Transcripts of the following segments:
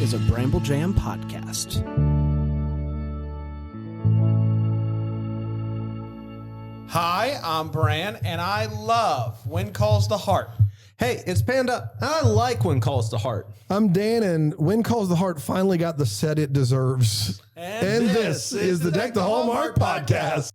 is a Bramble Jam podcast. Hi, I'm Bran, and I love When Calls the Heart. Hey, it's Panda. I like When Calls the Heart. I'm Dan, and When Calls the Heart finally got the set it deserves. And this is the Deck the Hallmark podcast.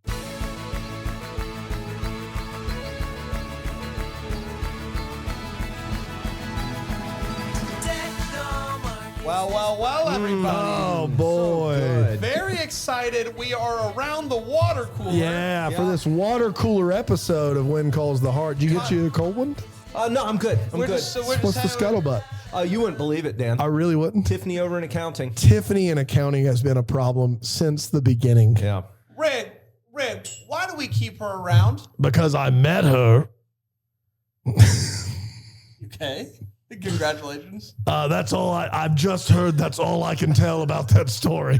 Well, everybody. Oh, boy. So Very excited. We are around the water cooler. Yeah, for this water cooler episode of When Calls the Heart. Did you get you a cold one? No, I'm good. I'm good. What's the scuttlebutt? You wouldn't believe it, Dan. I really wouldn't. Tiffany over in accounting. Tiffany in accounting has been a problem since the beginning. Yeah. Red, why do we keep her around? Because I met her. Okay. Congratulations. That's all I've just heard. That's all I can tell about that story.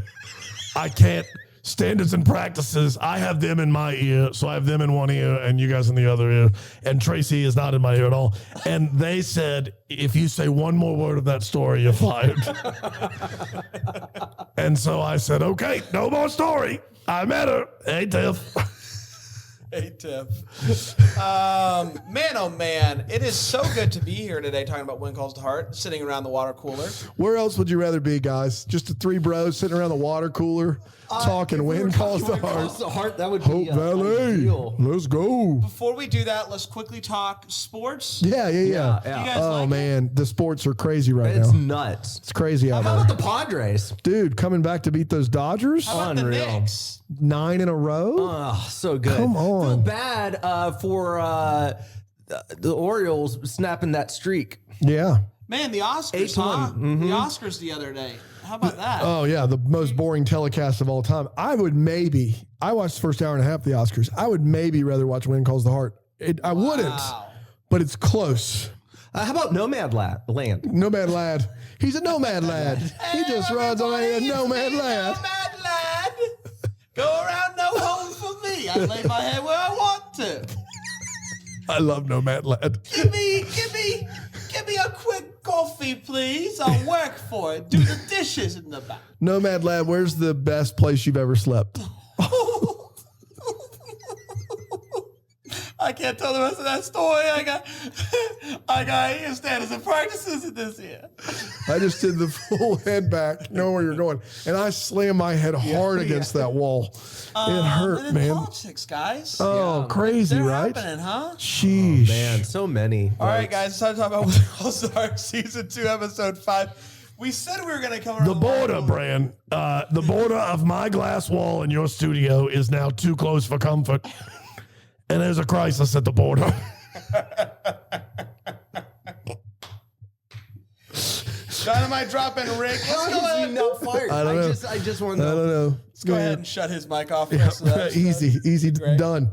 I can't. Standards and practices, I have them in my ear, so I have them in one ear and you guys in the other ear. And Tracy is not in my ear at all. And they said, if you say one more word of that story, you're fired. And so I said, okay, no more story. I met her. Hey, Tiff. Hey, Tiff. Man, oh, man. It is so good to be here today talking about When Calls the Heart, sitting around the water cooler. Where else would you rather be, guys? Just the three bros sitting around the water cooler talking When Calls the Heart. That would Hope be Valley. ideal. Let's go. Before we do that, let's quickly talk sports. Yeah. Yeah. You guys Oh, like it? man. The sports are crazy right It's now. nuts. It's crazy out How there. about the Padres? Dude, coming back to beat those Dodgers? How about the Unreal. Knicks? 9 in a row? Oh, so good. Come on. Feel bad for the Orioles snapping that streak. Yeah. Man, the Oscars, 8-1. huh? Mm-hmm. The Oscars the other day. How about that? Oh, yeah. The most boring telecast of all time. I watched the first hour and a half of the Oscars. I would maybe rather watch When Calls the Heart. I wouldn't, but it's close. How about Nomad Land? Nomad lad. He's a nomad lad. He just runs on a nomad lad. Nomad lad. Go around, no home for me. I lay my head where I want to. I love nomad lad. Give me a quick coffee, please. I'll work for it. Do the dishes in the back. Nomad lad, where's the best place you've ever slept? I can't tell the rest of that story. I got here standards and practices in this here. I just did the full head back, know where you're going. And I slammed my head hard against that wall. It hurt, and man. Politics, guys. Oh, crazy, They're right? happening, huh? Sheesh. Man, so many. All right, guys, it's time to talk about When Calls the Heart, Season 2, Episode 5. We said we were going to come around The border, Bran. The border of my glass wall in your studio is now too close for comfort. And there's a crisis at the border. Dynamite dropping Rick. Let's go How ahead. is he not fired? I don't know. I just want to I know. don't know. Let's go ahead and shut his mic off. For the rest of that episode. Easy, Great. done.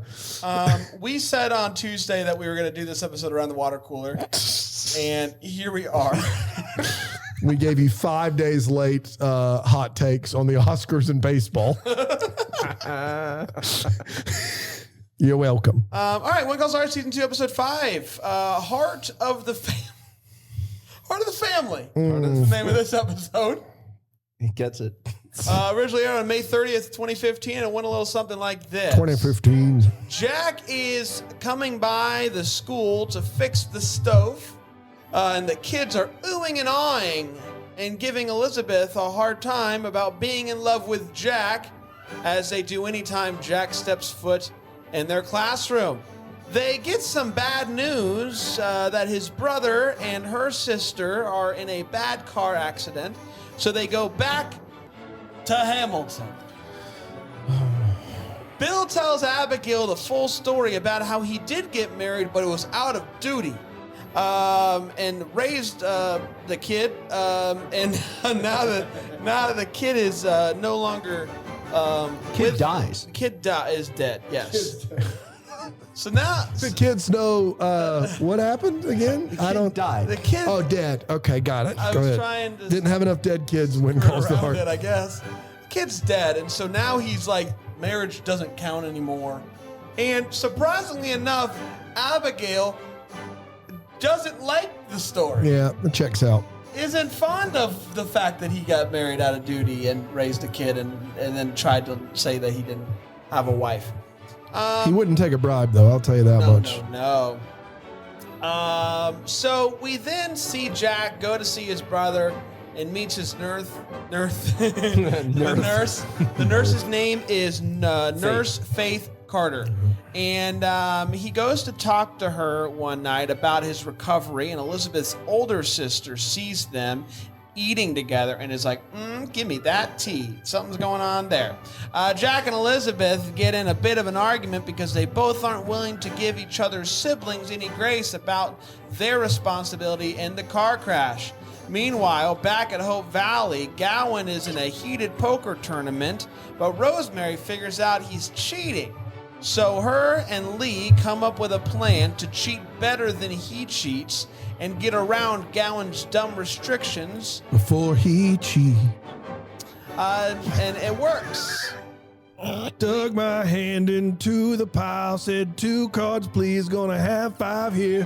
We said on Tuesday that we were going to do this episode around the water cooler. And here we are. We gave you 5 days late hot takes on the Oscars and baseball. You're welcome. All right, When Calls the Heart, Season 2, Episode 5. Heart of the Family. Heart of the Family. That's the name of this episode. He gets it. Originally aired on May 30th, 2015, and went a little something like this. 2015. Jack is coming by the school to fix the stove, and the kids are oohing and awing and giving Elizabeth a hard time about being in love with Jack, as they do anytime Jack steps foot in their classroom. They get some bad news that his brother and her sister are in a bad car accident, so they go back to Hamilton. Bill tells Abigail the full story about how he did get married, but it was out of duty, and raised the kid. And now that the kid is no longer Kid dies. Kid is dead. Yes. So now The kids know what happened again? I don't. Die. the kid. Oh, dead. Okay, got it. I Go was ahead. trying to Didn't have enough dead kids when Calls the around Heart. it, I guess. Kid's dead, and so now he's like, marriage doesn't count anymore. And surprisingly enough, Abigail doesn't like the story. Yeah, it checks out. It isn't fond of the fact that he got married out of duty and raised a kid and then tried to say that he didn't have a wife. He wouldn't take a bribe, though. I'll tell you that much. No. So we then see Jack go to see his brother and meets his nurse. The nurse. The nurse's name is Nurse Faith Carter. And he goes to talk to her one night about his recovery, and Elizabeth's older sister sees them eating together and is like, give me that tea. Something's going on there. Jack and Elizabeth get in a bit of an argument because they both aren't willing to give each other's siblings any grace about their responsibility in the car crash. Meanwhile, back at Hope Valley, Gowan is in a heated poker tournament, but Rosemary figures out he's cheating. So her and Lee come up with a plan to cheat better than he cheats and get around Gowan's dumb restrictions. Before he cheat. And it works. Dug my hand into the pile, said 2 cards, please, gonna have 5 here.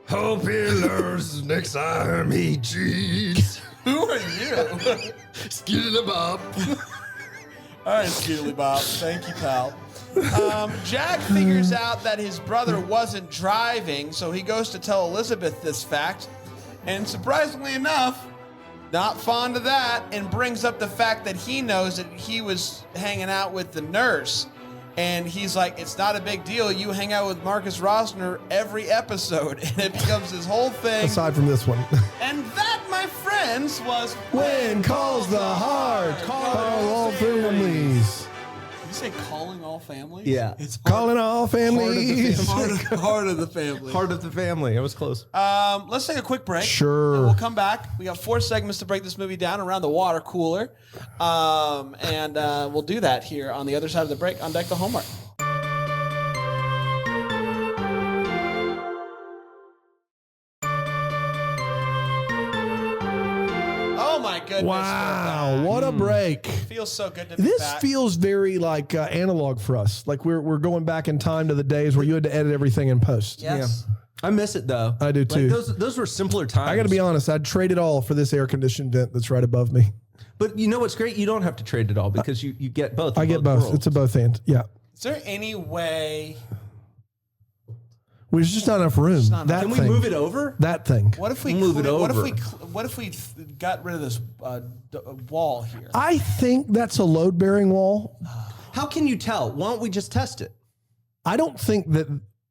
Hope he learns next time he cheats. Who are you? Skittle Bob. All right, Skiddly Bob. Thank you, pal. Jack figures out that his brother wasn't driving, so he goes to tell Elizabeth this fact. And surprisingly enough, not fond of that, and brings up the fact that he knows that he was hanging out with the nurse. And he's like, it's not a big deal. You hang out with Marcus Rosner every episode. And it becomes this whole thing. Aside from this one. And that, my friends, was When calls the heart, call all families. Did you say calling all families? Yeah. It's Calling all families. heart of the family. Heart of the family. It was close. Let's take a quick break. Sure. And we'll come back. We got 4 segments to break this movie down around the water cooler. And we'll do that here on the other side of the break on Deck the Hallmark. Oh my goodness. Wow, what a break. Feels so good to be This back. feels very like analog for us. Like we're going back in time to the days where you had to edit everything in post. Yes. I miss it though. I do too. Those were simpler times. I got to be honest. I'd trade it all for this air conditioned vent that's right above me. But you know what's great? You don't have to trade it all because you get both. I get both. worlds. It's a both and. Yeah. Is there any way? There's just not enough room. not enough. Can we thing. move it over? That thing. What if we Move it What if over. What if we got rid of this wall here? I think that's a load bearing wall. How can you tell? Why don't we just test it? I don't think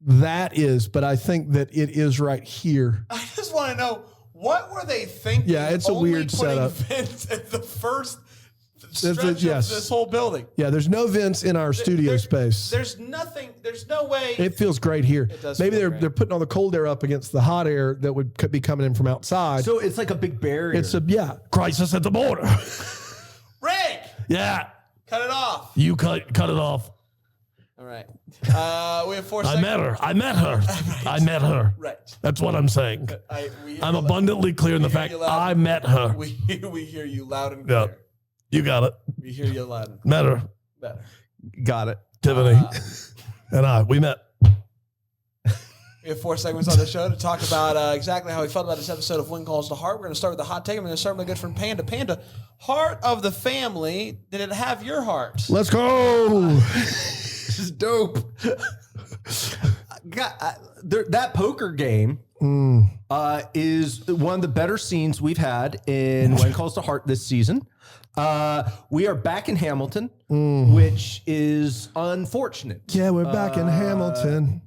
that is, but I think that it is right here. I just want to know, what were they thinking? Yeah, it's a only weird putting setup. vents at the first There's stretch yes. of this whole building. Yeah, there's no vents in our studio There- space. There's nothing. There's no way. It feels great here. It does Maybe feel great. they're putting all the cold air up against the hot air that would be coming in from outside. So it's like a big barrier. It's a crisis at the border. Rick, Yeah, cut it off. you cut it off. All right. We have 4 I seconds. met her. I met her. Right. That's what I'm saying. We hear I'm you abundantly clear in the hear fact you loud. I met her. We hear you loud and Yeah, clear. you got it. We hear you loud and Met her. better. Got it. Tiffany and we met. We have 4 segments on the show to talk about exactly how we felt about this episode of When Calls the Heart. We're going to start with the hot take. I'm going to start with my good friend Panda. Panda, heart of the family. Did it have your heart? Let's go. This is dope. That poker game is one of the better scenes we've had in When Calls the Heart this season. We are back in Hamilton, which is unfortunate. Yeah, we're back in Hamilton.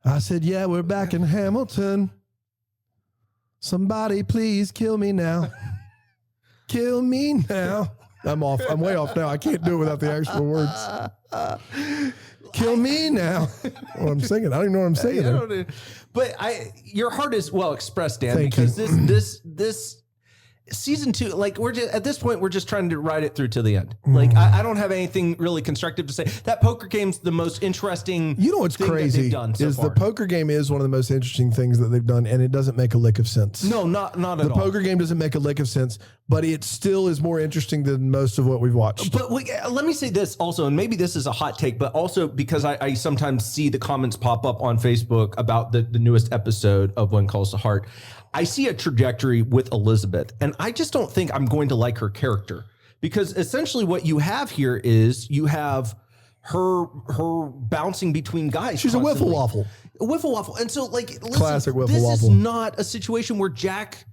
I said, yeah, we're back in Hamilton. Somebody please kill me now. Kill me now. I'm off. I'm way off now. I can't do it without the actual words. Kill me now. Well, I'm singing. I don't even know what I'm singing. But your heart is well expressed, Dan, Thank because you. this season 2, like we're just at this point, we're just trying to ride it through to the end. Like I don't have anything really constructive to say. That poker game's the most interesting. You know what's crazy done so is far. the poker game is one of the most interesting things that they've done, and it doesn't make a lick of sense. No, not at all. The poker game doesn't make a lick of sense, but it still is more interesting than most of what we've watched. But let me say this also, and maybe this is a hot take, but also because I sometimes see the comments pop up on Facebook about the newest episode of When Calls to Heart. I see a trajectory with Elizabeth, and I just don't think I'm going to like her character, because essentially what you have here is you have her bouncing between guys. She's constantly. a wiffle waffle. And so, like, listen, Classic wiffle this waffle. is not a situation where Jack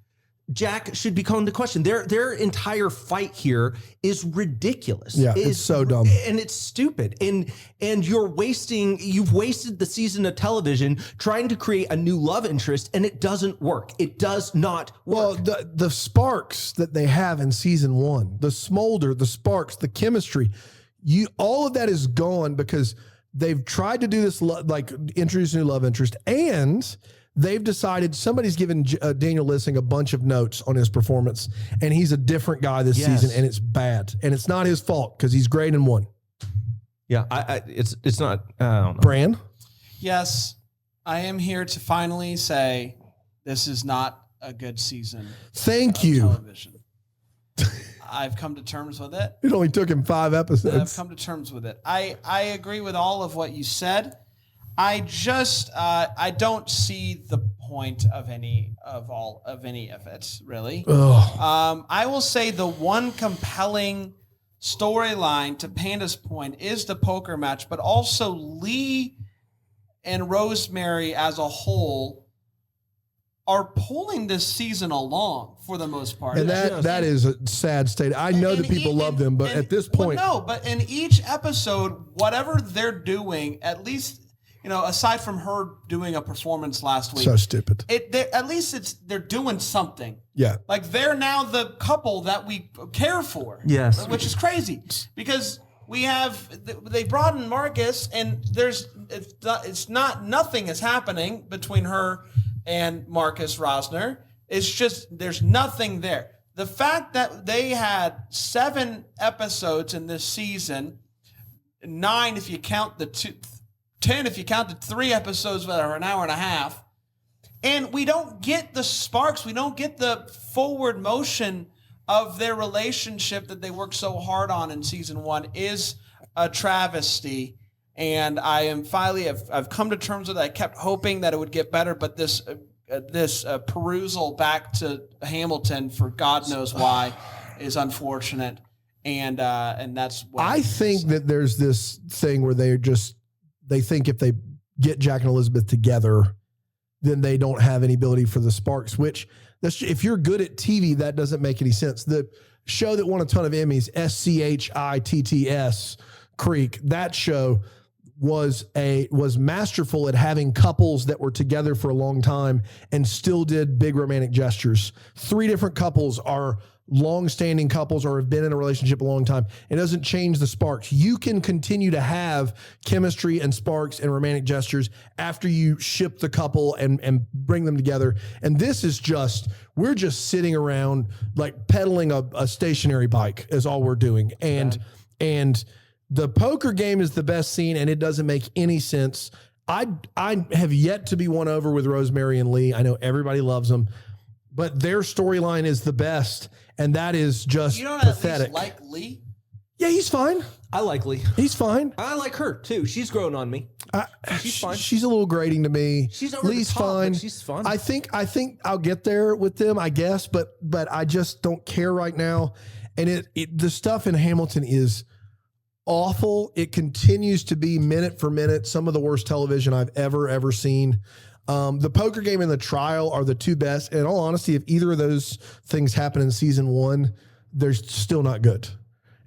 should be called into question. Their entire fight here is ridiculous. Yeah, it's so dumb. And it's stupid. And you've wasted the season of television trying to create a new love interest, and it doesn't work. It does not work. Well, the sparks that they have in season 1, the smolder, the sparks, the chemistry, all of that is gone because they've tried to do this, like introduce a new love interest, and they've decided somebody's given Daniel Lissing a bunch of notes on his performance, and he's a different guy this season, and it's bad. And it's not his fault because he's great in 1. Yeah, it's not. I don't know. Bran? Yes, I am here to finally say this is not a good season. Thank you. Television. I've come to terms with it. It only took him 5 episodes. I've come to terms with it. I agree with all of what you said. I just I don't see the point of any of it really. I will say the one compelling storyline, to Panda's point, is the poker match, but also Lee and Rosemary as a whole are pulling this season along for the most part. And that is a sad state. I know that people love them, but at this point, but in each episode, whatever they're doing, at least, aside from her doing a performance last week, so stupid. At least they're doing something. Yeah. Like they're now the couple that we care for. Yes. Which is crazy because they brought in Marcus, and nothing is happening between her and Marcus Rosner. It's just there's nothing there. The fact that they had 7 episodes in this season, 9 if you count the 10 if you count the 3 episodes that are an hour and a half, and we don't get the sparks, we don't get the forward motion of their relationship that they worked so hard on in season 1 is a travesty. And I am finally, I've come to terms with it. I kept hoping that it would get better, but this perusal back to Hamilton for God knows why is unfortunate. And that's what I think that there's this thing where they think if they get Jack and Elizabeth together, then they don't have any ability for the sparks, which if you're good at TV, that doesn't make any sense. The show that won a ton of Emmys, SCHITTS Creek, that show was masterful at having couples that were together for a long time and still did big romantic gestures. 3 different couples are long-standing couples or have been in a relationship a long time. It doesn't change the sparks. You can continue to have chemistry and sparks and romantic gestures after you ship the couple and bring them together. And this is we're just sitting around like pedaling a stationary bike is all we're doing. And the poker game is the best scene, and it doesn't make any sense. I have yet to be won over with Rosemary and Lee. I know everybody loves them, but their storyline is the best, and that is just pathetic. At least like Lee? Yeah, he's fine. I like Lee. He's fine. I like her too. She's grown on me. She's fine. She's a little grating to me. She's over Lee's the top, fine. but she's fun. I think I'll get there with them, I guess, but I just don't care right now. And the stuff in Hamilton is awful. It continues to be minute for minute some of the worst television I've ever seen. The poker game and the trial are the 2 best. And in all honesty, if either of those things happen in season 1, they're still not good.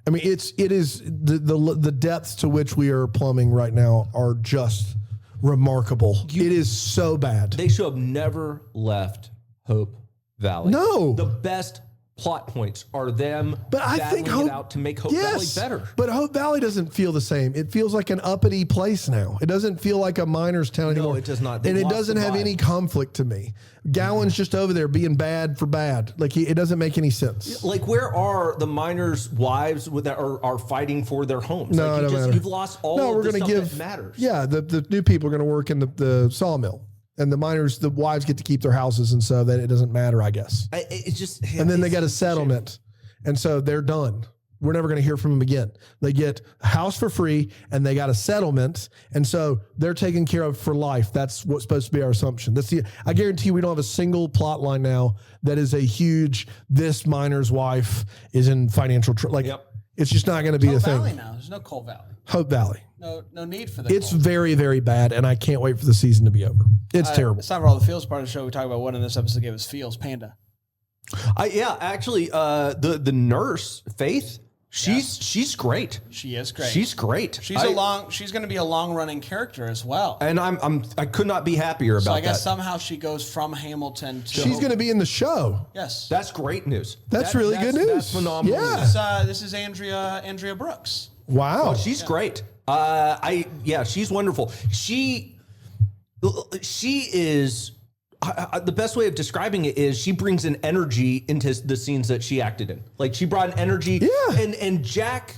I mean, it is the depths to which we are plumbing right now are just remarkable. It is so bad. They should have never left Hope Valley. No. The best plot points are them But I think battling it out to make Hope Valley better. But Hope Valley doesn't feel the same. It feels like an uppity place now. It doesn't feel like a miner's town anymore. No, it does not. And it doesn't have any conflict to me. Gowan's just over there being bad for bad. Like it doesn't make any sense. Like, where are the miners' wives that are fighting for their homes? No, like, it don't matter. you've lost all of the stuff that matters. Yeah, the new people are going to work in the sawmill. And the miners, the wives get to keep their houses, and so that it doesn't matter, I guess. And then they got a settlement, and so they're done. We're never going to hear from them again. They get a house for free, and they got a settlement, and so they're taken care of for life. That's what's supposed to be our assumption. I guarantee you we don't have a single plot line now that is a huge, this miner's wife is in financial trouble. It's just not going to be a thing. Valley now. There's no Coal Valley. Hope Valley. No need for that. It's very, very bad, and I can't wait for the season to be over. It's terrible. It's time for all the feels part of the show. We talk about what in this episode gave us feels. Panda. Actually, the nurse Faith, she's great. She is great. She's great. She's going to be a long running character as well. And I could not be happier about that. So I guess somehow she goes from Hamilton to. She's going to be in the show. Yes, that's great news. That's really good news. That's phenomenal. Yeah. This is Andrea Brooks. Wow. Oh, she's great. She's wonderful. She is. The best way of describing it is she brings an energy into the scenes that she acted in. Like, she brought an energy. Yeah. And Jack.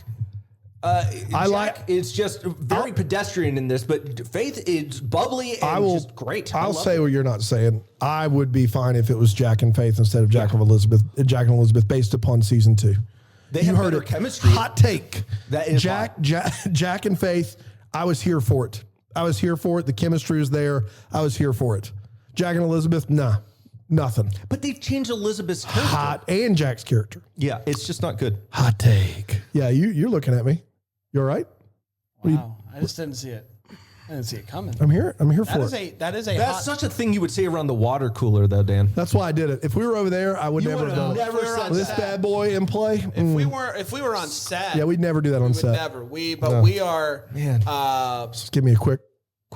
Jack is just very pedestrian in this, but Faith is bubbly and just great. I'll say what you're not saying. I would be fine if it was Jack and Faith instead of Jack and Elizabeth, based upon season 2. They have better chemistry. Hot take. That is Jack and Faith. I was here for it. The chemistry was there. I was here for it. Jack and Elizabeth, nah, nothing. But they've changed Elizabeth's character. Hot and Jack's character. Yeah, it's just not good. Hot take. Yeah, you're looking at me. You all right? Wow, I just didn't see it. I didn't see it coming. I'm here for it. That's such a thing you would say around the water cooler, though, Dan. That's why I did it. If we were over there, I would never have done it. This bad boy in play. If we were on set, yeah, we'd never do that on set. Never. We are. Man, just give me a quick.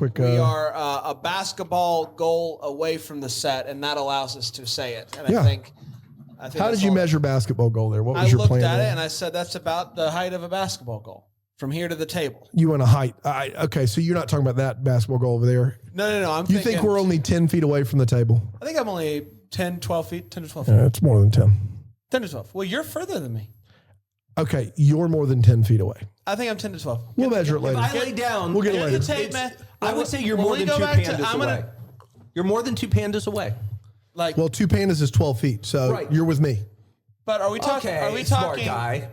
We are a basketball goal away from the set, and that allows us to say it. And I think how did you measure basketball goal there? What was your plan? I looked at it and I said that's about the height of a basketball goal from here to the table. You want a height? Okay, so you're not talking about that basketball goal over there. No. You think we're only 10 feet away from the table? I think I'm only 10 to 12 feet. Yeah, it's more than 10. 10 to 12. Well, you're further than me. Okay, you're more than 10 feet away. I think I'm 10 to 12. We'll measure it later. If I lay down, we'll get it later. The tape, man. I would say you're more than 2 pandas away. You're more than 2 pandas away. Well, 2 pandas is 12 feet, so you're with me. But are we talking? Okay, are we smart talking? guy.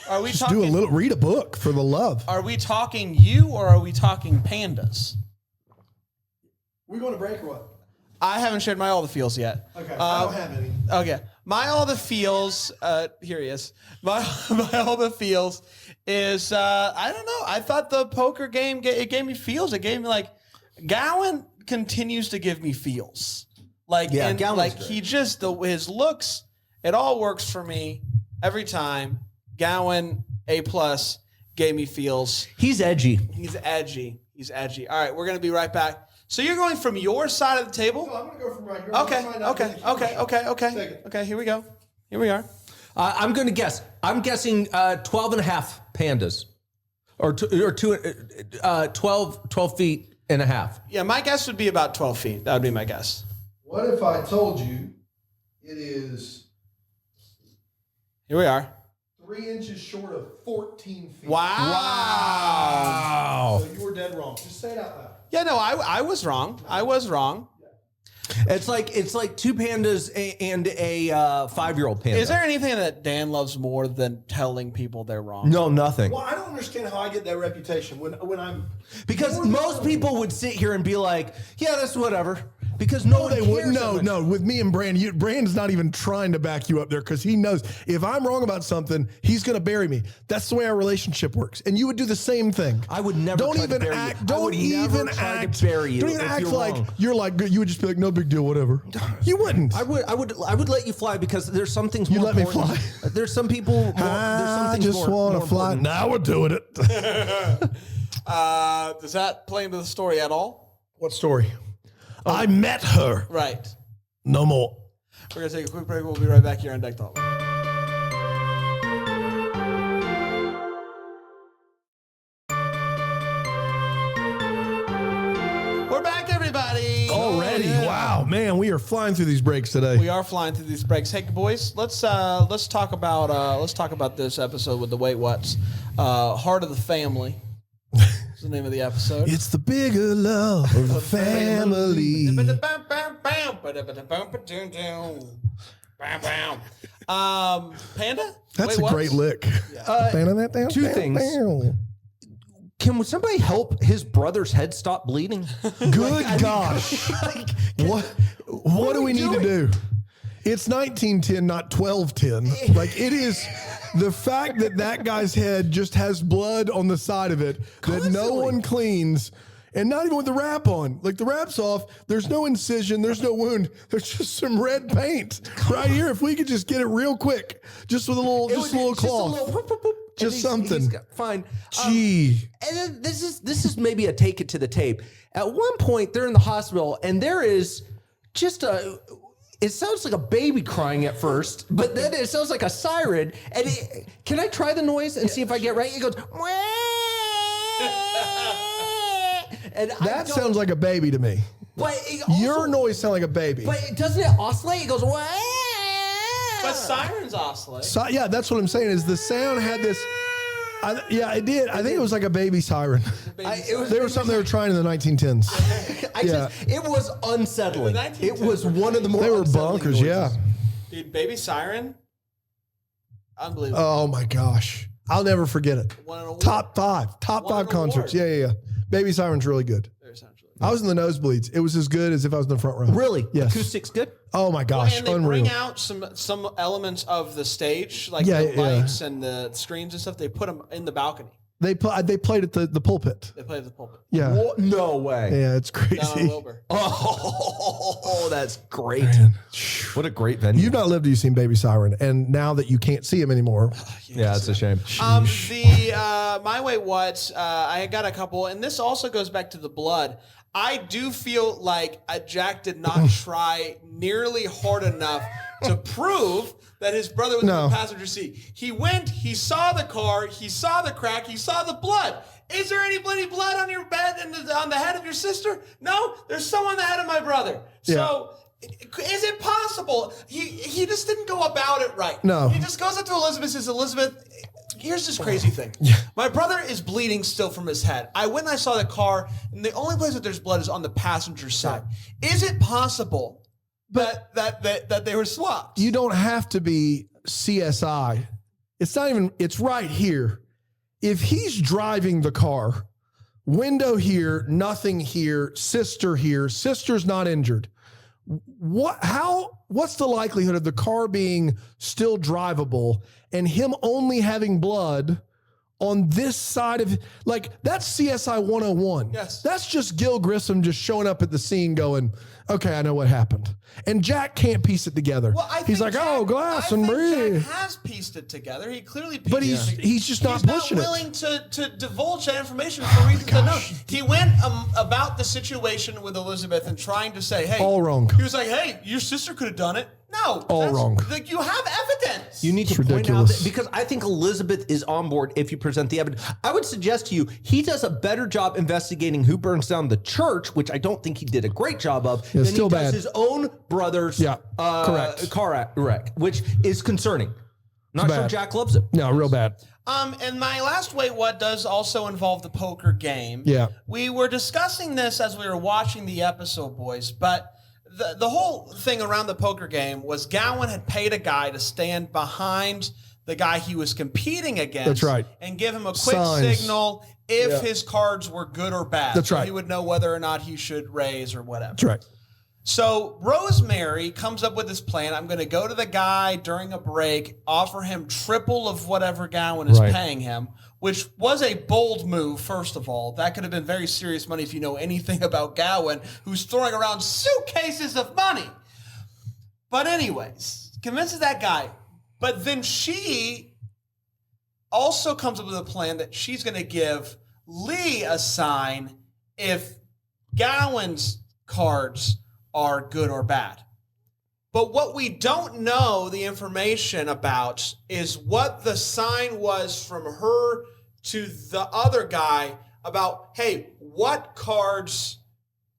Are we Just talking? read a book for the love. Are we talking you or are we talking pandas? We going to break or what? I haven't shared my all the feels yet. Okay, I don't have any. Okay, my all the feels. Here he is. My all the feels is. I don't know. I thought the poker game it gave me feels. It gave me Gowan continues to give me feels. Gowan's he just his looks. It all works for me every time. Gowan A+ gave me feels. He's edgy. He's edgy. All right, we're gonna be right back. So you're going from your side of the table? No, I'm going to go from right here. Okay. Here we go. Here we are. I'm going to guess. I'm guessing 12 and a half pandas, or 12 feet and a half. Yeah, my guess would be about 12 feet. That would be my guess. What if I told you it is... Here we are. 3 inches short of 14 feet. Wow. So you were dead wrong. Just say it out loud. Yeah, no, I was wrong. It's like 2 pandas and a 5-year-old panda. Is there anything that Dan loves more than telling people they're wrong? No, nothing. Well, I don't understand how I get that reputation when I'm... Because most people would sit here and be like, yeah, that's whatever. Because no, they wouldn't. No. With me and Brand, Brand's not even trying to back you up there because he knows if I'm wrong about something, he's going to bury me. That's the way our relationship works. And you would do the same thing. I would never. Don't try even to bury act. You. Don't even act. To bury you. Don't even act like wrong. you're like you would just be like no big deal, whatever. You wouldn't. I would let you fly because there's some things. You more let important. me fly. There's some people. I just want to fly. Important. Now we're doing it. Does that play into the story at all? What story? I met her. Right. No more. We're going to take a quick break. We'll be right back here on Deck Talk. We're back, everybody. Already, Yeah. wow, man, we are flying through these breaks today. We are flying through these breaks. Hey, boys, let's talk about this episode with the Wait What's Heart of the Family. Is the name of the episode. It's the bigger love of the family. Panda? That's Wait, a great lick. Two things. Can somebody help his brother's head stop bleeding? Good gosh. What do we need to do? It's 1910, not 1210. Like, it is the fact that guy's head just has blood on the side of it that no one cleans, and not even with the wrap on. Like, the wrap's off. There's no incision. There's no wound. There's just some red paint right here. If we could just get it real quick, just with a little cloth. Just something. Fine. Gee. And then this is maybe a take it to the tape. At one point, they're in the hospital, and there is just it sounds like a baby crying at first, but then it sounds like a siren. And can I try the noise and see if I get right? It goes, and That sounds like a baby to me. But also, Your noise sounds like a baby. But doesn't it oscillate? It goes, But sirens oscillate. So, yeah, that's what I'm saying is the sound had this. Yeah, it did. I think it was like a baby siren. There was something they were trying in the 1910s. It was unsettling. It was one of the more They were unsettling bonkers, noises. yeah. Dude, Baby Siren? Unbelievable. Oh my gosh. I'll never forget it. Won an award. Top five Won an concerts. award. Yeah. Baby Siren's really good. Very essentially. I was in the nosebleeds. It was as good as if I was in the front row. Really? Yes. Acoustics good? Oh my gosh. And they Unreal. bring out some elements of the stage, like Yeah, the yeah. lights and the screens and stuff. They put them in the balcony. They played at the pulpit. They play at the pulpit. Yeah. What? No way. Yeah, it's Down on crazy. Wilbur. Oh, that's great. Man. What a great venue. You've not lived till you've seen Baby Siren, and now that you can't see him anymore, Yeah, it's a shame. My Way What, I got a couple, and this also goes back to the blood. I do feel like Jack did not try nearly hard enough to prove that his brother was in the passenger seat. He went, he saw the car, he saw the crack, he saw the blood. Is there any bloody blood on your bed and on the head of your sister? No, there's some on the head of my brother. So, is it possible? He just didn't go about it right. No. He just goes up to Elizabeth and says, Elizabeth, here's this crazy thing. My brother is bleeding still from his head. I went and I saw the car, and the only place that there's blood is on the passenger side. Is it possible that they were swapped? you don't have to be CSI. It's not even, it's right here. If he's driving the car, window here, nothing here, sister's not injured. What's the likelihood of the car being still drivable and him only having blood on this side of, like, that's CSI 101. Yes. That's just Gil Grissom just showing up at the scene going, okay, I know what happened. And Jack can't piece it together. Well, He's like, oh, glass and breathe. Jack has pieced it together. He clearly pieced But it. he's just not He's pushing not it. willing to divulge that information for reasons unknown. He went about the situation with Elizabeth and trying to say, hey. All wrong. He was like, hey, your sister could have done it. No. All wrong. Like, you have evidence. You need to It's point out ridiculous. that, because I think Elizabeth is on board if you present the evidence. I would suggest to you, he does a better job investigating who burns down the church, which I don't think he did a great job of, than still he does bad. his own brother's correct. car wreck, which is concerning. Not sure bad. Jack loves it. No, real bad. And my last Wait What does also involve the poker game. Yeah. We were discussing this as we were watching the episode, boys, but the whole thing around the poker game was Gowan had paid a guy to stand behind the guy he was competing against. That's right. And give him a quick Signs. signal if his cards were good or bad. That's so right. he would know whether or not he should raise or whatever. That's right. So Rosemary comes up with this plan. I'm going to go to the guy during a break, offer him triple of whatever Gowan is paying him, which was a bold move, first of all. That could have been very serious money if you know anything about Gowan, who's throwing around suitcases of money. But anyways, convinces that guy. But then she also comes up with a plan that she's going to give Lee a sign if Gowan's cards are good or bad. But what we don't know the information about is what the sign was from her to the other guy about, hey, what cards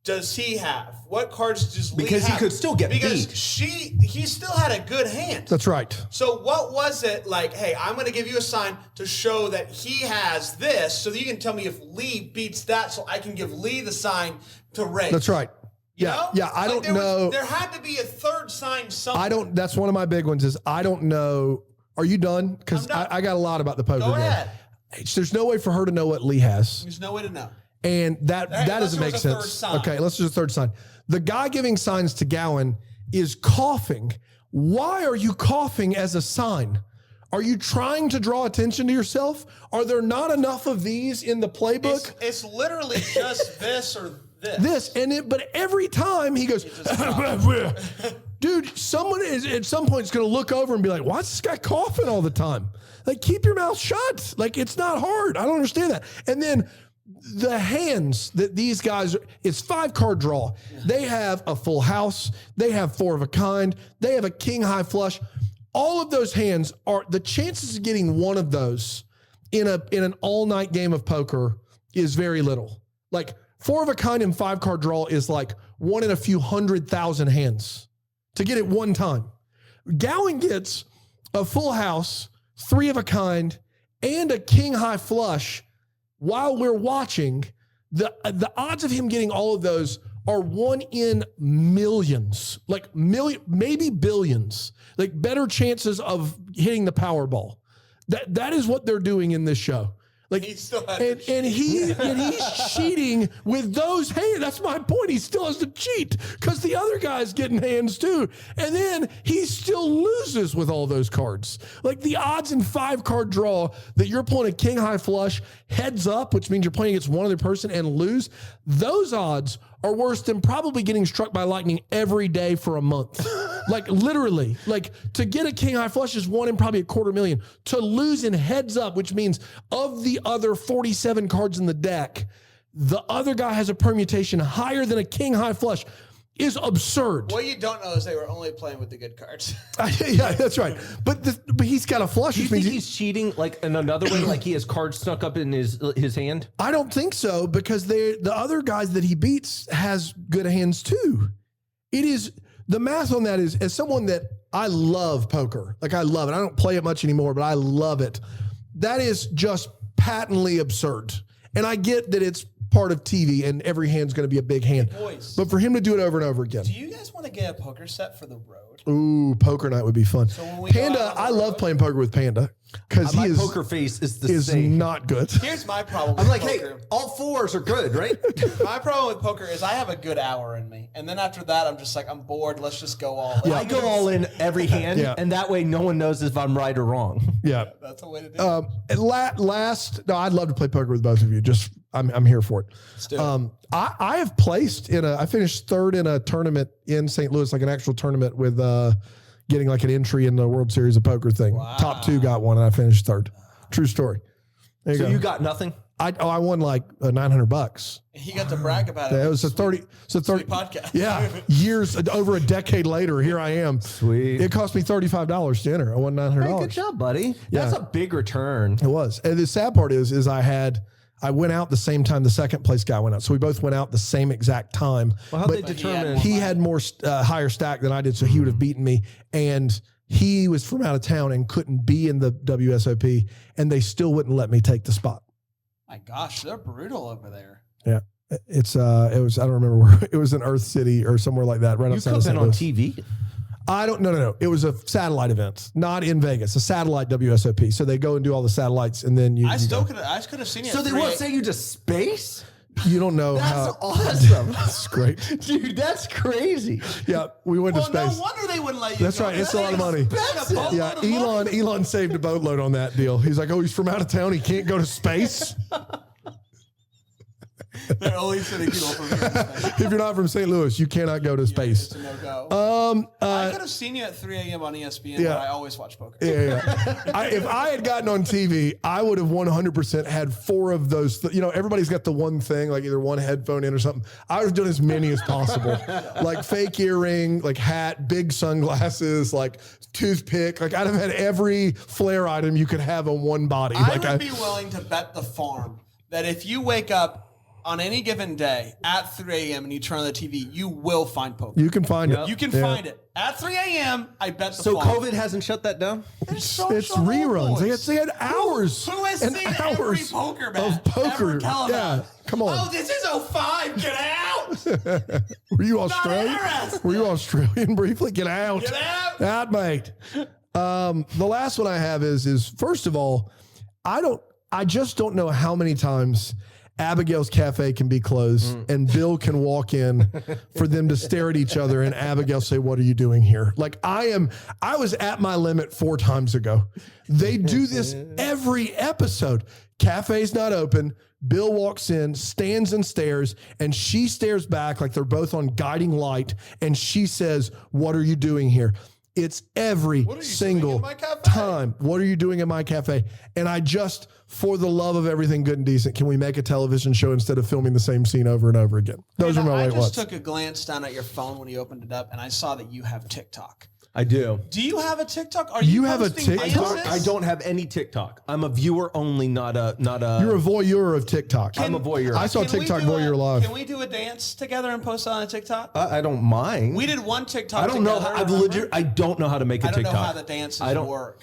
does he have? What cards does Lee Because have? he could still get because beat. He still had a good hand. That's right. So what was it like, hey, I'm going to give you a sign to show that he has this so that you can tell me if Lee beats that so I can give Lee the sign to raise. That's right. You Yeah. know? Yeah. I Like, don't know. There had to be a third sign somewhere. That's one of my big ones is I don't know. Are you done? Because I'm done. I got a lot about the poker Go game. ahead. There's no way for her to know what Lee has. There's no way to know. And that doesn't make there was a third sense. sign. Okay, let's do a third sign. The guy giving signs to Gowan is coughing. Why are you coughing as a sign? Are you trying to draw attention to yourself? Are there not enough of these in the playbook? It's literally just this or this. But every time he goes, dude, someone is at some point is going to look over and be like, why is this guy coughing all the time? Like, keep your mouth shut. Like, it's not hard. I don't understand that. And then the hands that these guys, it's 5-card draw. They have a full house. They have 4 of a kind. They have a king high flush. All of those hands are, the chances of getting one of those in an all night game of poker is very little. Like 4 of a kind and 5-card draw is like 1 in a few 100,000 hands to get it one time. Gowan gets a full house, 3 of a kind, and a king high flush. While we're watching, the odds of him getting all of those are 1 in millions, like maybe billions, like better chances of hitting the Powerball. That is what they're doing in this show. Like, He still had and, to and he's cheating with those hands. That's my point. He still has to cheat because the other guy's getting hands too. And then he still loses with all those cards. Like the odds in 5-card draw that you're pulling a king high flush heads up, which means you're playing against one other person and lose. Those odds are worse than probably getting struck by lightning every day for a month. Like literally, like to get a king high flush is 1 in probably a $250,000. To lose in heads up, which means of the other 47 cards in the deck, the other guy has a permutation higher than a king high flush is absurd. What you don't know is they were only playing with the good cards. Yeah, that's right. But he's got a flush. Do you which think means he's cheating like in another way, like he has cards snuck up in his hand? I don't think so because the other guys that he beats has good hands too. It is the math on that is as someone that I love poker, like I love it. I don't play it much anymore, but I love it. That is just patently absurd. And I get that it's part of TV and every hand's going to be a big hand. Boys. But for him to do it over and over again. Do you guys want to get a poker set for the road? Ooh, poker night would be fun. So when we go Panda, out on the I love road- playing poker with Panda because My he poker face is the same. not good. Here's my problem with I'm like, poker. hey, all 4s are good, right? My problem with poker is I have a good hour in me. And then after that, I'm just like, I'm bored. Let's just go all in. I go all in every hand, Yeah. and that way no one knows if I'm right or wrong. Yeah. That's the way to do it. No, I'd love to play poker with both of you. Just I'm here for it. Let's do it. I have placed I finished 3rd in a tournament in St. Louis, like an actual tournament with getting like an entry in the World Series of Poker thing. Wow. Top 2 got one, and I finished 3rd. True story. There you So go. you got nothing? I won like $900. He got to brag about it. It was a 30. So 30 Sweet podcast. Yeah, years over a decade later, here I am. Sweet. It cost me $35 to enter. I won $900. Hey, good job, buddy. That's a big return. It was. And the sad part is I went out the same time the second place guy went out. So we both went out the same exact time. Well, how'd they determine? He had more higher stack than I did, so he would have beaten me. And he was from out of town and couldn't be in the WSOP, and they still wouldn't let me take the spot. My gosh, they're brutal over there. Yeah. It was, I don't remember where, it was in Earth City or somewhere like that, right You outside could of have been St. on Louis. TV. No. It was a satellite event, not in Vegas, a satellite WSOP. So they go and do all the satellites, and then I could have seen it. So at they 3 won't send you to space? you don't know That's how. awesome. That's great. Dude, that's crazy. Yeah, we went Well, to space. no wonder they wouldn't let you. That's go. right. It's a lot of money. Yeah, Elon saved a boatload on that deal. He's like, oh, he's from out of town. He can't go to space. They're only sending people from here to space. If you're not from St. Louis, you cannot go to space. It's a no-go. I Uh, could have seen you at 3 a.m. on ESPN, Yeah. but I always watch poker. yeah. If I had gotten on TV, I would have 100% had 4 of those. Everybody's got the one thing, like either one headphone in or something. I would have done as many as possible, like fake earring, like hat, big sunglasses, like toothpick. Like I'd have had every flair item you could have on one body. I would be willing to bet the farm that if you wake up on any given day at 3 a.m. and you turn on the TV, you will find poker. You can find it. You can find it. At 3 a.m., I bet the So farm. COVID hasn't shut that down? It's reruns. They had hours. Who has and seen hours every poker match of poker? ever televised? Yeah, come on. Oh, this is 05. Get out. Were you Australian? interested. Were you Australian briefly? Get out. Get out. Out, mate. The last one I have is first of all, I just don't know how many times Abigail's Cafe can be closed and Bill can walk in for them to stare at each other and Abigail say, "What are you doing here?" Like I was at my limit 4 times ago. They do this every episode. Cafe's not open. Bill walks in, stands and stares, and she stares back like they're both on guiding light. And she says, "What are you doing here?" It's every single time. What are you doing in my cafe? And I just, for the love of everything good and decent, can we make a television show instead of filming the same scene over and over again? Those are my I white just ones. took a glance down at your phone when you opened it up, and I saw that you have TikTok. I do. Do you have a TikTok? Are You have a posting TikTok? dances? I don't have any TikTok. I'm a viewer only, not a. You're a voyeur of TikTok. I'm a voyeur. I saw Can we TikTok do voyeur live. Can we do a dance together and post it on a TikTok? I don't mind. We did one TikTok. I don't know. together, I've remember? legit. I don't know how to make a I don't TikTok. know how the dances work.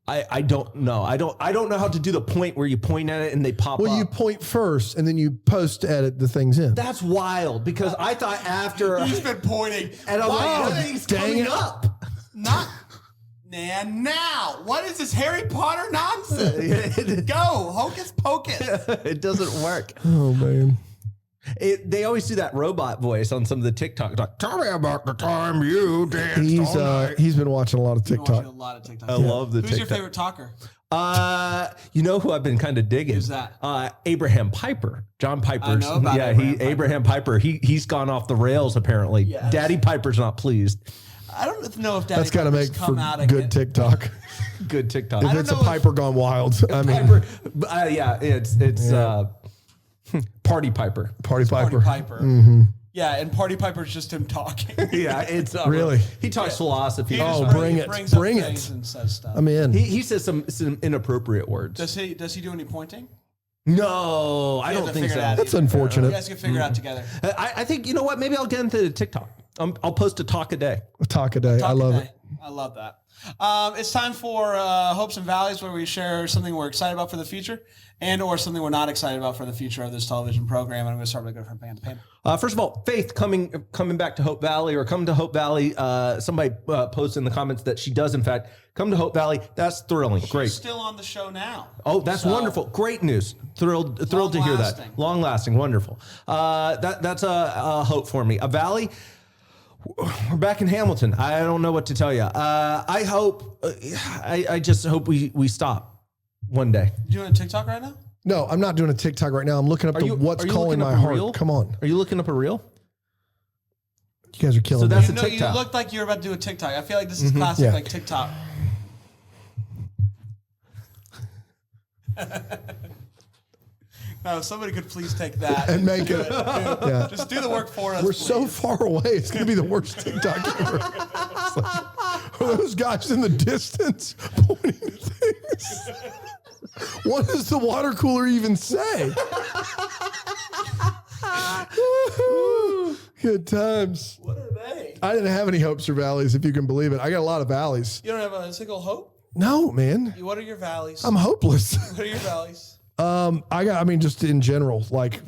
I don't know. I don't know how to do the point where you point at it and they pop Well, up. you point first and then you post edit the things in. That's wild because I thought after He's been pointing. and I'm Why like, are everything's dang coming it. up. Not now. What is this Harry Potter nonsense? Go hocus pocus. It doesn't work. Oh, man. They always do that robot voice on some of the TikToks. Like, tell me about the time you danced all night. He's been watching a lot of Watching a TikTok. lot of TikTok. I love the Who's your TikTok. favorite talker? You know who I've been kind of digging? Who's that? Abraham Piper. John Piper's. I know about Abraham Piper. He's gone off the rails apparently. Yes. Daddy Piper's not pleased. I don't know if Daddy That's got to Piper's make for come out good again. TikTok. Good TikTok. If don't it's a know if- Piper gone wild, I mean, Piper. It's Party Piper. Party Party Piper. Piper. Yeah, and Party Piper's just him talking. Yeah, it's Really? He talks philosophy. He Oh, just bring it. brings up Bring things it. and says stuff. I'm in. He says some inappropriate words. Does he do any pointing? No, I You have don't to think figure it so. out. That's You unfortunate. guys can figure it out together. I think, you know what? Maybe I'll get into TikTok. I'll post a talk a day. Talk a day. I Talk love today. it. I love that. It's time for Hopes and Valleys, where we share something we're excited about for the future and or something we're not excited about for the future of this television program. And I'm going to start with a good friend, Panda Panda. First of all, Faith coming back to Hope Valley or come to Hope Valley. Somebody posted in the comments that she does, in fact, come to Hope Valley. That's thrilling. Great. She's still on the show now. Oh, that's So- wonderful. Great news. Thrilled to hear that. Long-lasting. Long lasting. Wonderful. That's a hope for me. A Valley. We're back in Hamilton. I don't know what to tell you. I hope. I just hope we stop one day. You doing a TikTok right now? No, I'm not doing a TikTok right now. I'm looking up what's are you calling looking my up a heart. reel? Come on. Are you looking up a reel? You guys are killing So me. that's You a know, you TikTok. looked like you were about to do a TikTok. I feel like this is classic, Yeah. like TikTok. No, somebody could please take that and make it. Yeah. Just do the work for us. We're please. so far away. It's going to be the worst TikTok ever. It's like, are those guys in the distance pointing at things? What does the water cooler even say? Good times. What are they? I didn't have any hopes or valleys, if you can believe it. I got a lot of valleys. You don't have a single hope? No, man. What are your valleys? I'm hopeless. What are your valleys? Just in general, like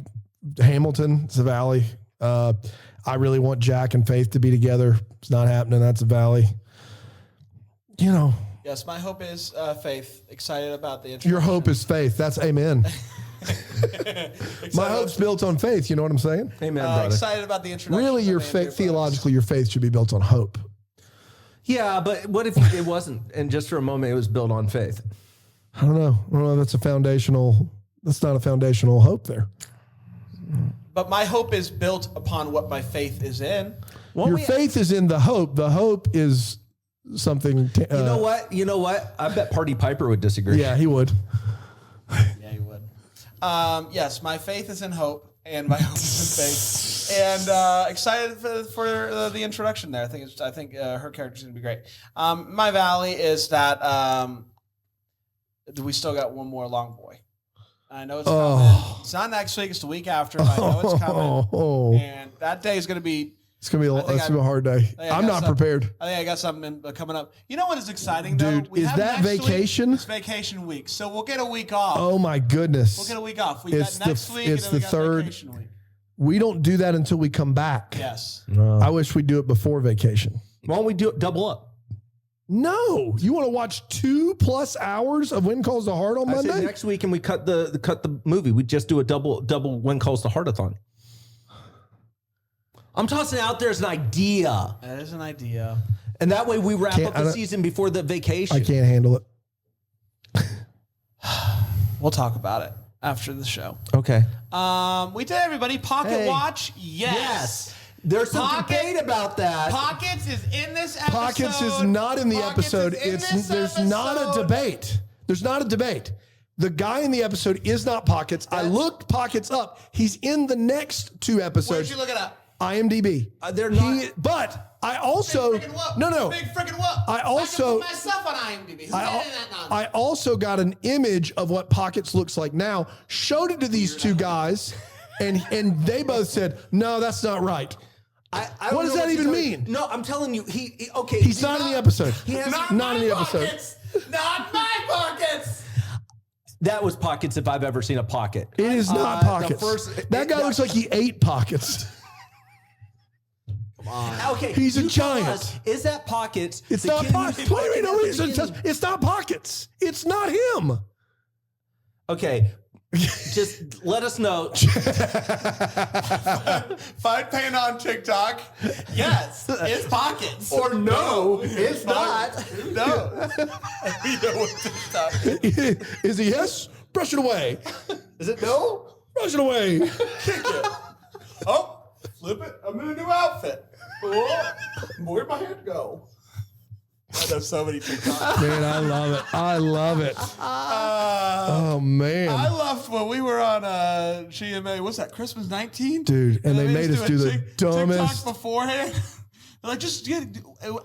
Hamilton, it's a valley. I really want Jack and Faith to be together. It's not happening. That's a valley. You know, Yes, my hope is Faith. Excited about the your introduction. hope is faith. That's amen. My hope's built on faith. You know what I'm saying? Amen, brother. Excited about the introduction. Really, your of Andrew faith, theologically, your faith should be built on hope. Yeah, but what if it wasn't? And just for a moment, it was built on faith. I don't know. That's not a foundational hope there. but my hope is built upon what my faith is in. Your faith is in the hope. The hope is something. You know what? You know what? I bet Party Piper would disagree. Yeah, he would. Yeah, he would. Yes, my faith is in hope, and my hope is in faith. And excited for the introduction there. I think her character's gonna be great. My valley is that we still got one more long boy. I know it's coming. It's not next week. It's the week after. But I know it's coming. And that day is gonna be. It's gonna be a hard day. I'm not prepared. I think I got something coming up. You know what is exciting, though? Dude, is that vacation? It's vacation week, so we'll get a week off. Oh my goodness! We'll get a week off. We got next week. It's and then the third. Vacation week. We don't do that until we come back. Yes. I wish we'd do it before vacation. Why don't we do it double up? No, you want to watch 2+ hours of When Calls the Heart on Monday? I said next week, and we cut the movie. We just do a double When Calls the Heart-a-thon. I'm tossing it out there as an idea. That is an idea. And that way we wrap up the season before the vacation. I can't handle it. We'll talk about it after the show. Okay. We did, everybody. Pocket Watch? Yes. There's some debate about that. Pockets is in this episode. Pockets is not in the episode. There's not a debate. There's not a debate. The guy in the episode is not Pockets. I looked Pockets up. He's in the next 2 episodes. Where'd you look it up? IMDb. They're not. But I also Big freaking whoop. I also can put myself on IMDb. Who's getting that nonsense? I also got an image of what Pockets looks like now. Showed it to these 2 guys, and they both said, "No, that's not right." What does that even mean? No, I'm telling you, he's not in the episode. Not in the episode. Not my Pockets. That was Pockets if I've ever seen a pocket. It is not Pockets. That guy looks like he ate Pockets. Okay, he's a giant. Is that Pockets? It's not Pockets. What do you mean? No reason. It's not Pockets. It's not him. Okay, just let us know. Find pain on TikTok. Yes, it's Pockets. Or no, it's not. No. We know what TikTok is. He yes? Brush it away. Is it no? Brush it away. Kick it. Oh, flip it. I'm in a new outfit. Oh, where'd my head go? I know so many TikToks. Man, I love it. I love it. Oh, man. I loved when we were on GMA. What's that, Christmas 19? Dude, and they made us do the dumbest. TikTok beforehand. Like, just get.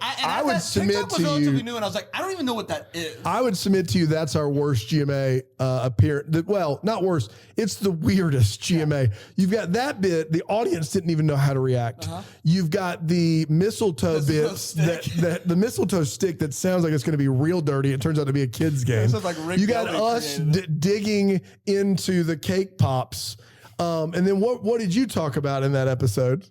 I would submit TikTok was to relatively you. new, and I was like, I don't even know what that is. I would submit to you that's our worst GMA appearance. Well, not worst. It's the weirdest GMA. You've got that bit. The audience didn't even know how to react. You've got the mistletoe bit. That the mistletoe stick that sounds like it's going to be real dirty. It turns out to be a kid's game. Like you got us digging into the cake pops. And then what did you talk about in that episode?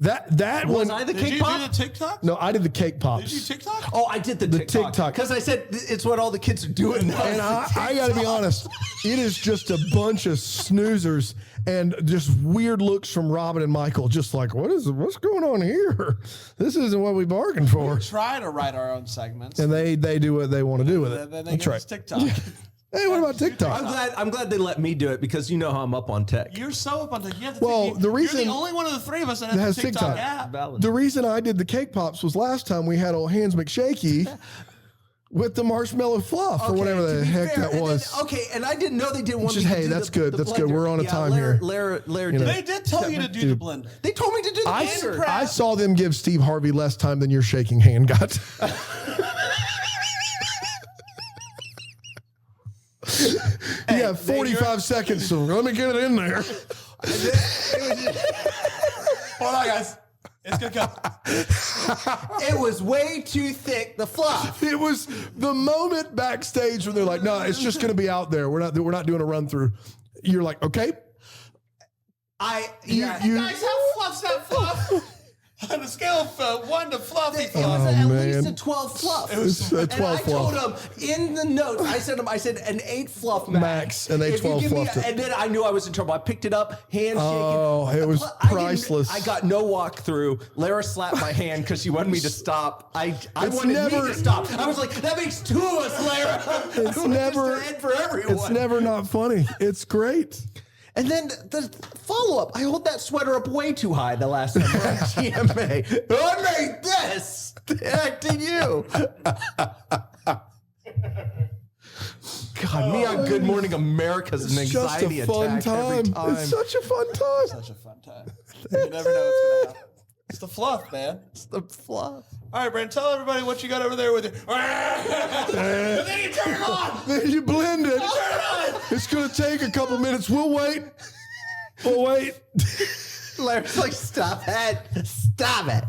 That was one. I the Did cake you pop? do the TikTok? No, I did the cake pops. Did you TikTok? Oh, I did the TikTok because I said it's what all the kids are doing now. And I got to be honest, it is just a bunch of snoozers and just weird looks from Robin and Michael. Just like, what's going on here? This isn't what we bargained for. We try to write our own segments, And they do what they want to do with it. then they That's give right. us TikTok. Hey, what about TikTok? I'm glad they let me do it because you know how I'm up on tech. You're so up on TikTok. Well, the reason- you're the only one of the 3 of us that has a TikTok app. Valid. The reason I did the cake pops was last time we had old Hands McShaky with the marshmallow fluff or whatever the heck that was. And I didn't know they didn't want me to Hey, do that's the good. That's good. blender. We're on a time Lara, here. Lara You know. did. They did tell you to do the blender. They told me to do the blender. I saw them give Steve Harvey less time than your shaking hand got. You have 45 seconds, so let me get it in there. Hold on, guys. It's gonna come. It was way too thick. The fluff. It was the moment backstage when they're like, "No, it's just going to be out there. We're not doing a run through." You're like, "Okay." Guys, how fluff's that fluff? On a scale of 1 to fluffy It fluff. was at man. least a 12 fluff. It was a 12 and I fluff. told him in the notes, I said an 8 fluff max. And they If you 12 give me fluffed it. And then I knew I was in trouble. I picked it up, hand shaking. Oh, it was I didn't- priceless. I got no walkthrough. Lara slapped my hand because she wanted me to stop. I wanted me never- to stop. I was like, that makes 2 of us, Lara. It's never for everyone. It's never not funny. It's great. And then the follow-up, I hold that sweater up way too high the last time we're at GMA. I made this. Acting you. God, me on Good Morning America is an anxiety attack every time. It's such a fun time. Such a fun time. You never know what's going to happen. It's the fluff, man. It's the fluff. All right, Brent, tell everybody what you got over there with you. And then you turn it on. Then you blend it. Turn it on. It's going to take a couple minutes. We'll wait. We'll wait. Larry's like, stop it. Stop it.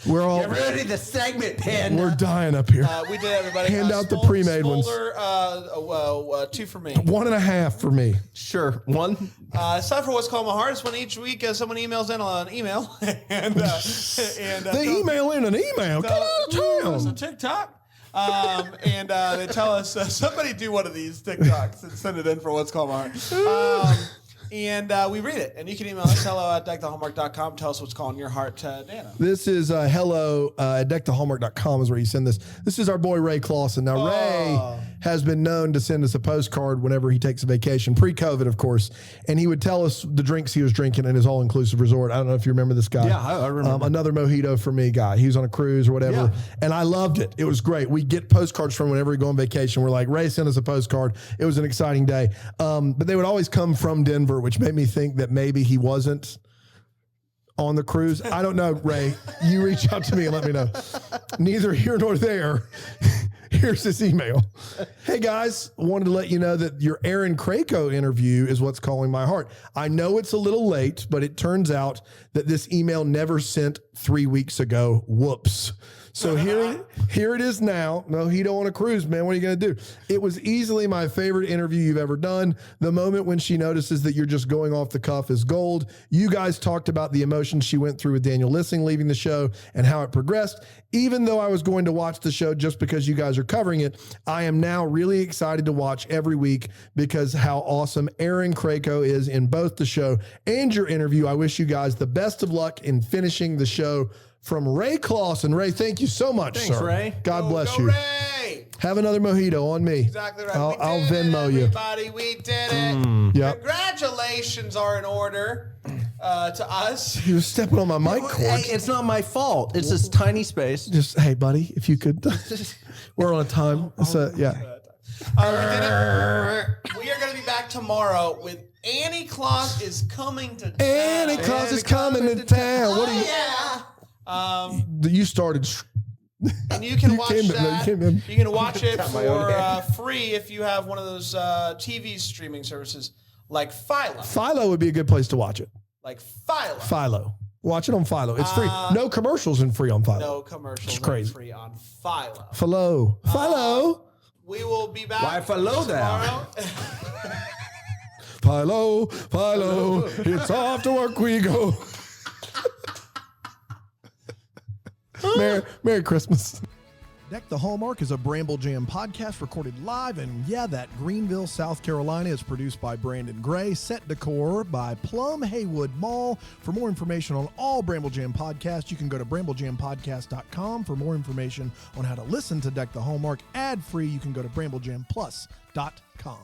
We're all. Get ready the segment, Panda. We're dying up here. We did, everybody. Hand out the pre-made ones. 2 for me. 1.5 for me. Sure. One. It's time for What's Called My Heart. It's when each week someone emails in an email. and They email in an email. Get out of It's a town. TikTok. And they tell us, somebody do one of these TikToks and send it in for What's Called My Heart. And we read it. And you can email us, hello@deckthehallmark.com. Tell us what's calling your heart, Dana. This is hello at deckthehallmark.com is where you send this. This is our boy Ray Clausen. Now, Ray has been known to send us a postcard whenever he takes a vacation, pre-COVID, of course. And he would tell us the drinks he was drinking at his all-inclusive resort. I don't know if you remember this guy. Yeah, I remember. Another mojito for me guy. He was on a cruise or whatever. Yeah. And I loved it. It was great. We get postcards from whenever we go on vacation. We're like, Ray sent us a postcard. It was an exciting day. But they would always come from Denver, which made me think that maybe he wasn't on the cruise. I don't know, Ray. You reach out to me and let me know. Neither here nor there. Here's this email. Hey guys, wanted to let you know that your Aaron Krakow interview is what's calling my heart. I know it's a little late, but it turns out that this email never sent 3 weeks ago. Whoops. So here it is now. Mojito on a cruise, man. What are you going to do? It was easily my favorite interview you've ever done. The moment when she notices that you're just going off the cuff is gold. You guys talked about the emotions she went through with Daniel Lissing leaving the show and how it progressed. Even though I was going to watch the show just because you guys are covering it, I am now really excited to watch every week because how awesome Aaron Krakow is in both the show and your interview. I wish you guys the best of luck in finishing the show. From Ray Clausen. Ray, thank you so much, Thanks, sir. Ray. God bless Go you. Ray! Have another mojito on me. Exactly right. I'll We did Venmo it, you. everybody. We did it. Yep. Congratulations are in order to us. He was stepping on my mic cord. Hey, it's not my fault. It's this tiny space. Just, hey, buddy, if you could. We're on a time. So, yeah. We did it. We are going to be back tomorrow with Annie Claus is coming to town. Annie Claus is coming to town. What are you? Yeah. You started. And you can You watch came in- no, that. you came in. You can watch it Got my own for hand. free if you have one of those TV streaming services like Philo. Philo would be a good place to watch it. Like Philo. Philo. Watch it on Philo. It's free. No commercials and free on Philo. No commercials. It's crazy. Free on Philo. Philo. Philo. We will be back Why Philo tomorrow. Philo. Philo. It's off to work we go. Merry Christmas. Deck the Hallmark is a Bramble Jam podcast recorded live in, that Greenville, South Carolina. Is produced by Brandon Gray. Set decor by Plum Haywood Mall. For more information on all Bramble Jam podcasts, you can go to bramblejampodcast.com. For more information on how to listen to Deck the Hallmark ad-free, you can go to bramblejamplus.com.